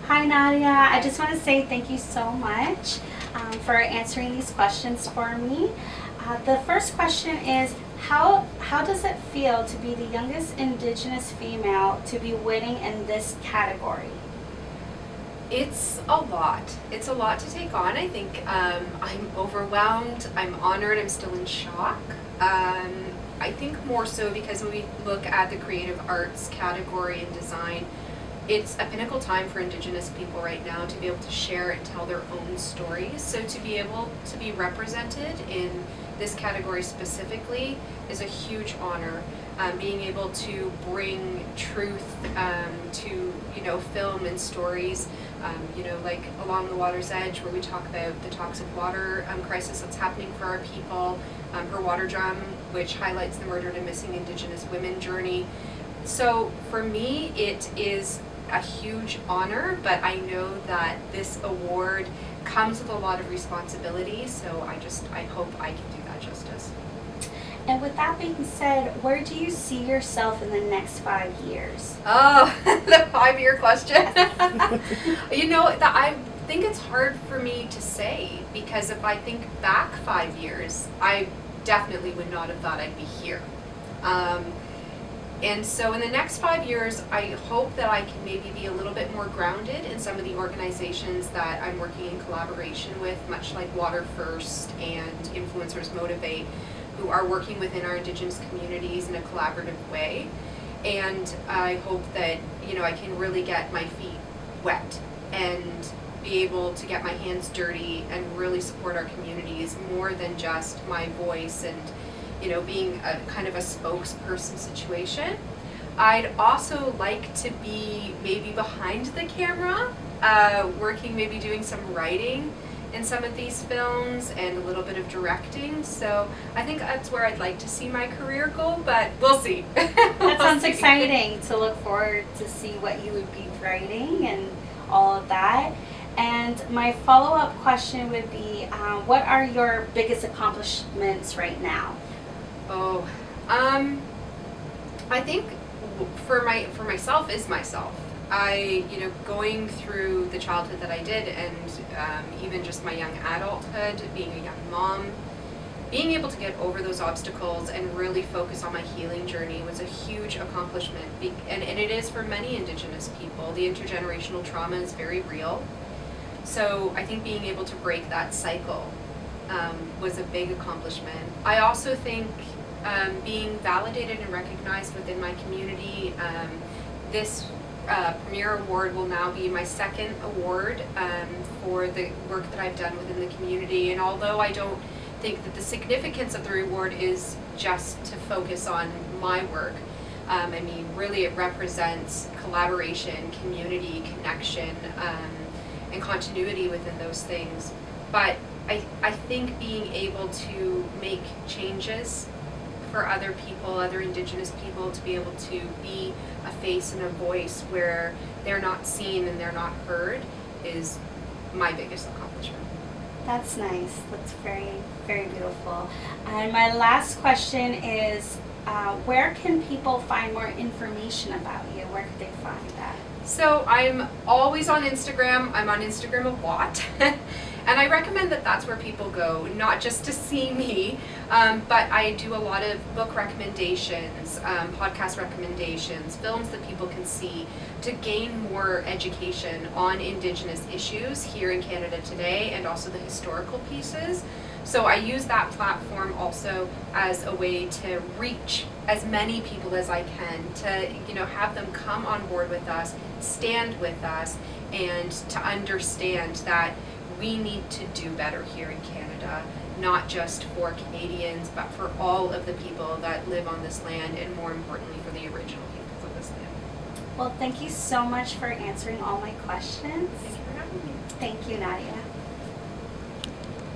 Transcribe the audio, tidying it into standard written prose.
Hi Nadia, I just want to say thank you so much for answering these questions for me. The first question is, how does it feel to be the youngest Indigenous female to be winning in this category? It's a lot. It's a lot to take on. I think I'm overwhelmed, I'm honored, I'm still in shock. I think more so because when we look at the creative arts category and design, it's a pinnacle time for Indigenous people right now to be able to share and tell their own stories. So to be able to be represented in this category specifically is a huge honor. Being able to bring truth to film and stories, like Along the Water's Edge, where we talk about the toxic water crisis that's happening for our people. Her Water Drum, which highlights the murdered and missing Indigenous women journey. So for me, it is a huge honor, but I know that this award comes with a lot of responsibility, so I hope I can do that justice. And with that being said, where do you see yourself in the next 5 years? Oh, the 5-year question. I think it's hard for me to say, because if I think back 5 years, I definitely would not have thought I'd be here. And so in the next 5 years, I hope that I can maybe be a little bit more grounded in some of the organizations that I'm working in collaboration with, much like Water First and Influencers Motivate, who are working within our Indigenous communities in a collaborative way. And I hope that, I can really get my feet wet and be able to get my hands dirty and really support our communities more than just my voice and being a kind of a spokesperson situation. I'd also like to be maybe behind the camera, working, maybe doing some writing in some of these films and a little bit of directing. So I think that's where I'd like to see my career go, but we'll see. That sounds exciting to look forward to see what you would be writing and all of that. And my follow-up question would be, what are your biggest accomplishments right now? Oh, I think for myself is myself. Going through the childhood that I did, and even just my young adulthood, being a young mom, being able to get over those obstacles and really focus on my healing journey was a huge accomplishment. And it is for many Indigenous people. The intergenerational trauma is very real. So I think being able to break that cycle was a big accomplishment. I also think being validated and recognized within my community. This Premier Award will now be my second award for the work that I've done within the community. And although I don't think that the significance of the reward is just to focus on my work, really it represents collaboration, community, connection, and continuity within those things. But I think being able to make changes for other people, other Indigenous people, to be able to be a face and a voice where they're not seen and they're not heard is my biggest accomplishment. That's nice. That's very, very beautiful. And my last question is, where can people find more information about you? Where could they find that? So I'm always on Instagram. I'm on Instagram a lot. And I recommend that that's where people go, not just to see me, but I do a lot of book recommendations, podcast recommendations, films that people can see to gain more education on Indigenous issues here in Canada today, and also the historical pieces. So I use that platform also as a way to reach as many people as I can, to have them come on board with us, stand with us, and to understand that we need to do better here in Canada, not just for Canadians, but for all of the people that live on this land, and more importantly for the original peoples of this land. Well, thank you so much for answering all my questions. Thank you for having me. Thank you, Nadia.